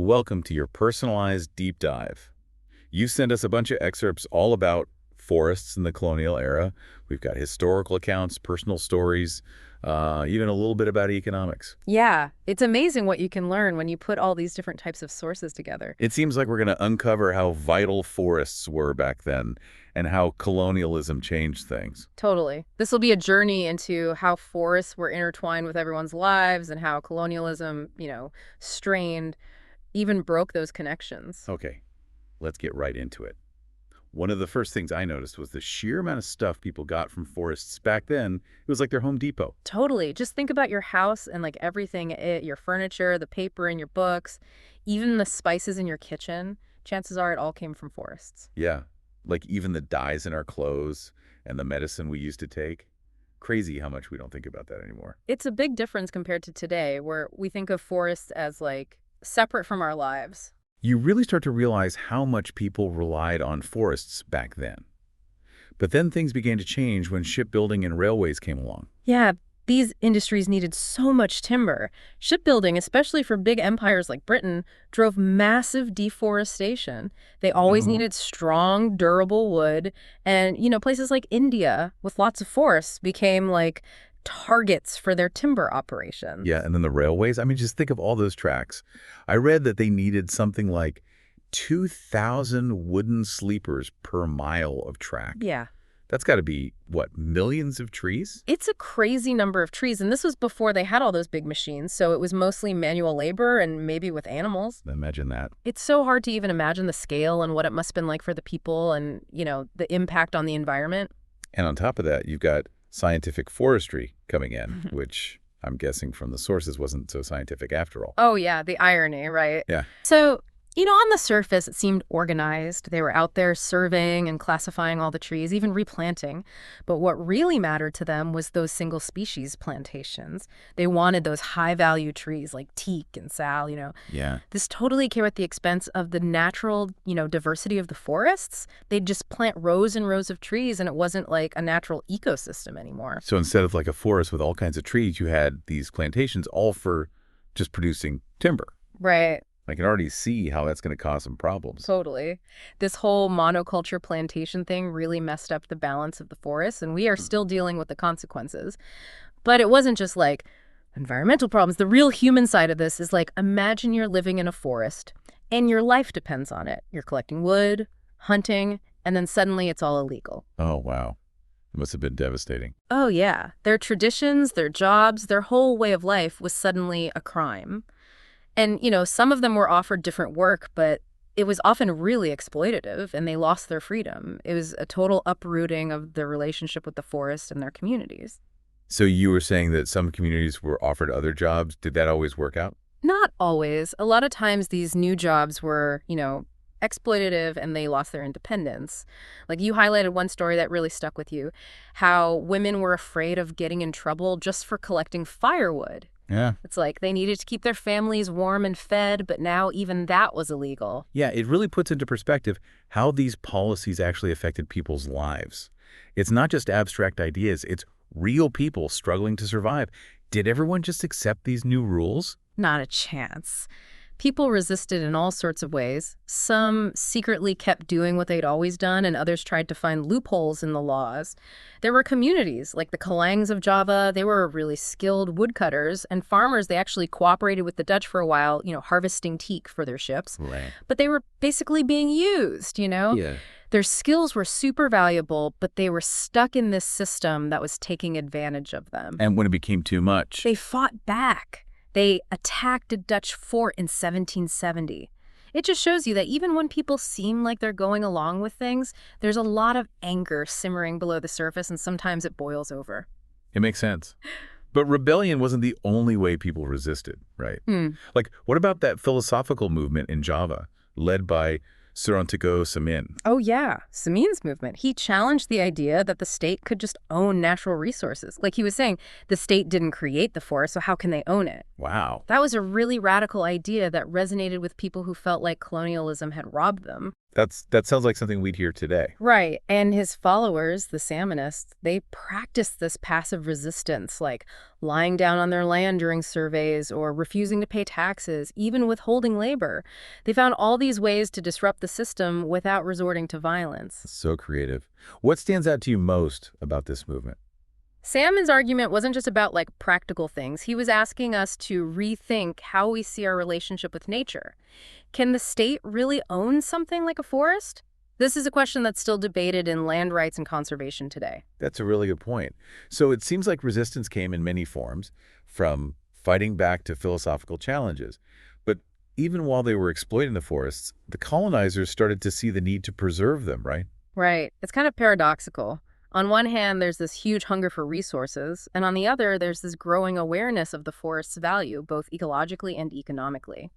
Welcome to your personalized deep dive. You sent us a bunch of excerpts all about forests in the colonial era. We've got historical accounts, personal stories, even a little bit about economics. Yeah, it's amazing what you can learn when you put all these different types of sources together. It seems like we're going to uncover how vital forests were back then and how colonialism changed things. Totally. This will be a journey into how forests were intertwined with everyone's lives and how colonialism, strained, even broke those connections. Okay, let's get right into it. One of the first things I noticed was the sheer amount of stuff people got from forests back then. It was like their Home Depot. Totally. Just think about your house and like everything, your furniture, the paper in your books, even the spices in your kitchen. Chances are it all came from forests. Yeah, like even the dyes in our clothes and the medicine we used to take. Crazy how much we don't think about that anymore. It's a big difference compared to today, where we think of forests as like separate from our lives. You really start to realize how much people relied on forests back then. But then things began to change when shipbuilding and railways came along. Yeah, these industries needed so much timber. Shipbuilding, especially for big empires like Britain, drove massive deforestation. They always needed strong, durable wood. And, places like India with lots of forests became like targets for their timber operations. Yeah, and then the railways. I mean, just think of all those tracks. I read that they needed something like 2,000 wooden sleepers per mile of track. Yeah. That's got to be, what, millions of trees? It's a crazy number of trees, and this was before they had all those big machines, so it was mostly manual labor and maybe with animals. Imagine that. It's so hard to even imagine the scale and what it must have been like for the people and, the impact on the environment. And on top of that, you've got scientific forestry coming in, which I'm guessing from the sources wasn't so scientific after all. Oh, yeah, the irony, right? Yeah. So, on the surface, it seemed organized. They were out there surveying and classifying all the trees, even replanting. But what really mattered to them was those single species plantations. They wanted those high-value trees like teak and sal, Yeah. This totally came at the expense of the natural, diversity of the forests. They'd just plant rows and rows of trees, and it wasn't like a natural ecosystem anymore. So instead of like a forest with all kinds of trees, you had these plantations all for just producing timber. Right. I can already see how that's going to cause some problems. Totally. This whole monoculture plantation thing really messed up the balance of the forest, and we are still dealing with the consequences. But it wasn't just like environmental problems. The real human side of this is like, imagine you're living in a forest and your life depends on it. You're collecting wood, hunting, and then suddenly it's all illegal. Oh, wow. It must have been devastating. Oh, yeah. Their traditions, their jobs, their whole way of life was suddenly a crime. And, some of them were offered different work, but it was often really exploitative, and they lost their freedom. It was a total uprooting of their relationship with the forest and their communities. So you were saying that some communities were offered other jobs. Did that always work out? Not always. A lot of times these new jobs were, exploitative, and they lost their independence. Like you highlighted one story that really stuck with you, how women were afraid of getting in trouble just for collecting firewood. Yeah. It's like they needed to keep their families warm and fed, but now even that was illegal. Yeah, it really puts into perspective how these policies actually affected people's lives. It's not just abstract ideas, it's real people struggling to survive. Did everyone just accept these new rules? Not a chance. People resisted in all sorts of ways. Some secretly kept doing what they'd always done, and others tried to find loopholes in the laws. There were communities, like the Kalangs of Java. They were really skilled woodcutters, and farmers, they actually cooperated with the Dutch for a while, harvesting teak for their ships. Right. But they were basically being used, Yeah. Their skills were super valuable, but they were stuck in this system that was taking advantage of them. And when it became too much. They fought back. They attacked a Dutch fort in 1770. It just shows you that even when people seem like they're going along with things, there's a lot of anger simmering below the surface, and sometimes it boils over. It makes sense. But rebellion wasn't the only way people resisted, right? Like, what about that philosophical movement in Java, led by Surantigo Samin? Oh, yeah. Samin's movement. He challenged the idea that the state could just own natural resources. Like he was saying, the state didn't create the forest, so how can they own it? Wow. That was a really radical idea that resonated with people who felt like colonialism had robbed them. That sounds like something we'd hear today. Right. And his followers, the Salmonists, they practiced this passive resistance, like lying down on their land during surveys or refusing to pay taxes, even withholding labor. They found all these ways to disrupt the system without resorting to violence. So creative. What stands out to you most about this movement? Salmon's argument wasn't just about like practical things. He was asking us to rethink how we see our relationship with nature. Can the state really own something like a forest? This is a question that's still debated in land rights and conservation today. That's a really good point. So it seems like resistance came in many forms, from fighting back to philosophical challenges. But even while they were exploiting the forests, the colonizers started to see the need to preserve them, right? Right. It's kind of paradoxical. On one hand, there's this huge hunger for resources, and on the other, there's this growing awareness of the forest's value, both ecologically and economically.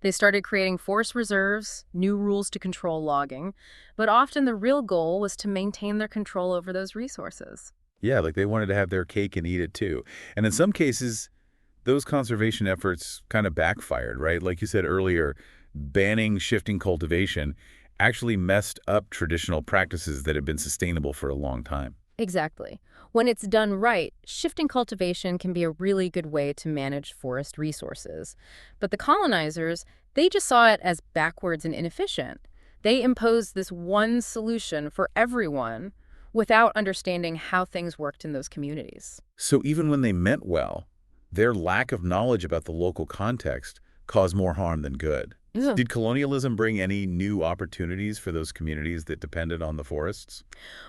They started creating forest reserves, new rules to control logging, but often the real goal was to maintain their control over those resources. Yeah, like they wanted to have their cake and eat it too. And in some cases, those conservation efforts kind of backfired, right? Like you said earlier, banning shifting cultivation actually messed up traditional practices that had been sustainable for a long time. Exactly. When it's done right, shifting cultivation can be a really good way to manage forest resources. But the colonizers, they just saw it as backwards and inefficient. They imposed this one solution for everyone without understanding how things worked in those communities. So even when they meant well, their lack of knowledge about the local context caused more harm than good. Yeah. Did colonialism bring any new opportunities for those communities that depended on the forests?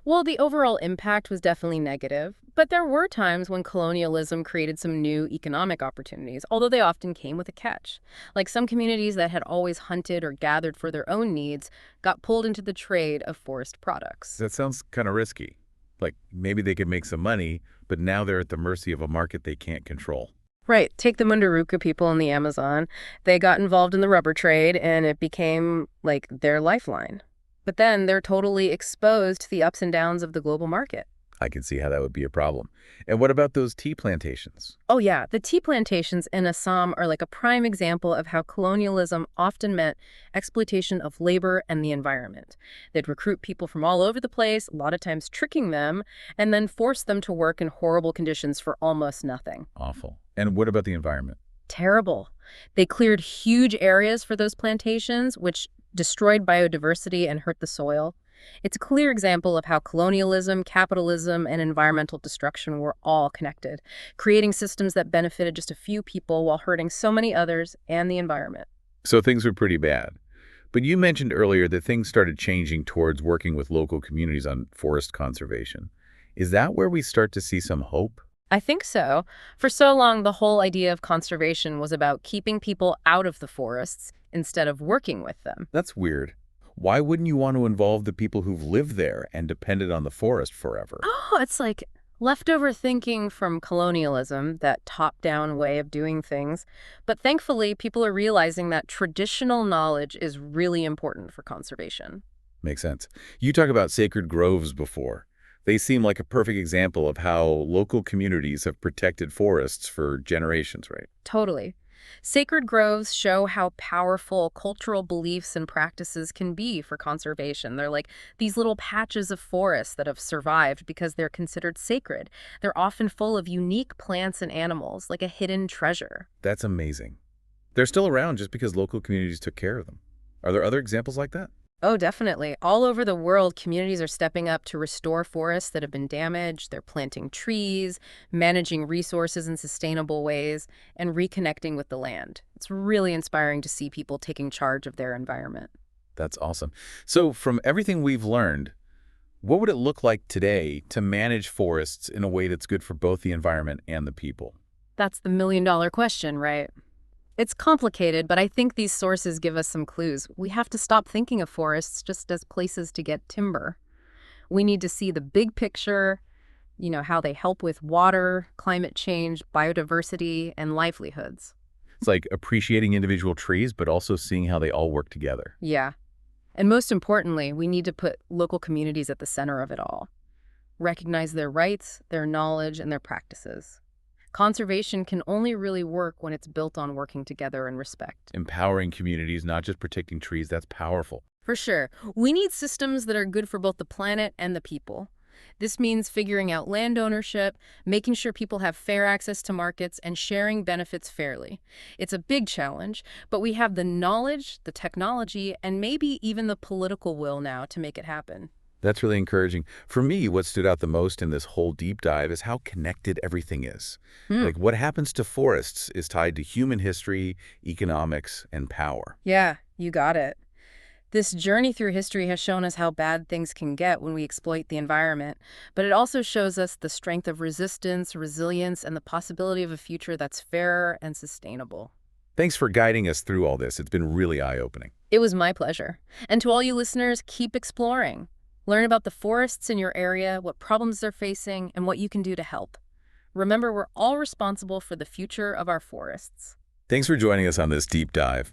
Well, the overall impact was definitely negative, but there were times when colonialism created some new economic opportunities, although they often came with a catch. Like some communities that had always hunted or gathered for their own needs got pulled into the trade of forest products. That sounds kind of risky. Like maybe they could make some money, but now they're at the mercy of a market they can't control. Right. Take the Munduruku people in the Amazon. They got involved in the rubber trade, and it became like their lifeline. But then they're totally exposed to the ups and downs of the global market. I can see how that would be a problem. And what about those tea plantations? Oh, yeah. The tea plantations in Assam are like a prime example of how colonialism often meant exploitation of labor and the environment. They'd recruit people from all over the place, a lot of times tricking them, and then force them to work in horrible conditions for almost nothing. Awful. And what about the environment? Terrible. They cleared huge areas for those plantations, which destroyed biodiversity and hurt the soil. It's a clear example of how colonialism, capitalism, and environmental destruction were all connected, creating systems that benefited just a few people while hurting so many others and the environment. So things were pretty bad. But you mentioned earlier that things started changing towards working with local communities on forest conservation. Is that where we start to see some hope? I think so. For so long, the whole idea of conservation was about keeping people out of the forests instead of working with them. That's weird. Why wouldn't you want to involve the people who've lived there and depended on the forest forever? Oh, it's like leftover thinking from colonialism, that top-down way of doing things. But thankfully, people are realizing that traditional knowledge is really important for conservation. Makes sense. You talk about sacred groves before. They seem like a perfect example of how local communities have protected forests for generations, right? Totally. Sacred groves show how powerful cultural beliefs and practices can be for conservation. They're like these little patches of forest that have survived because they're considered sacred. They're often full of unique plants and animals, like a hidden treasure. That's amazing. They're still around just because local communities took care of them. Are there other examples like that? Oh, definitely. All over the world, communities are stepping up to restore forests that have been damaged. They're planting trees, managing resources in sustainable ways, and reconnecting with the land. It's really inspiring to see people taking charge of their environment. That's awesome. So from everything we've learned, what would it look like today to manage forests in a way that's good for both the environment and the people? That's the million-dollar question, right? It's complicated, but I think these sources give us some clues. We have to stop thinking of forests just as places to get timber. We need to see the big picture, how they help with water, climate change, biodiversity, and livelihoods. It's like appreciating individual trees, but also seeing how they all work together. Yeah. And most importantly, we need to put local communities at the center of it all. Recognize their rights, their knowledge, and their practices. Conservation can only really work when it's built on working together and respect. Empowering communities, not just protecting trees, that's powerful. For sure. We need systems that are good for both the planet and the people. This means figuring out land ownership, making sure people have fair access to markets, and sharing benefits fairly. It's a big challenge, but we have the knowledge, the technology, and maybe even the political will now to make it happen. That's really encouraging. For me, what stood out the most in this whole deep dive is how connected everything is. Hmm. Like what happens to forests is tied to human history, economics, and power. Yeah, you got it. This journey through history has shown us how bad things can get when we exploit the environment, but it also shows us the strength of resistance, resilience, and the possibility of a future that's fairer and sustainable. Thanks for guiding us through all this. It's been really eye-opening. It was my pleasure. And to all you listeners, keep exploring. Learn about the forests in your area, what problems they're facing, and what you can do to help. Remember, we're all responsible for the future of our forests. Thanks for joining us on this deep dive.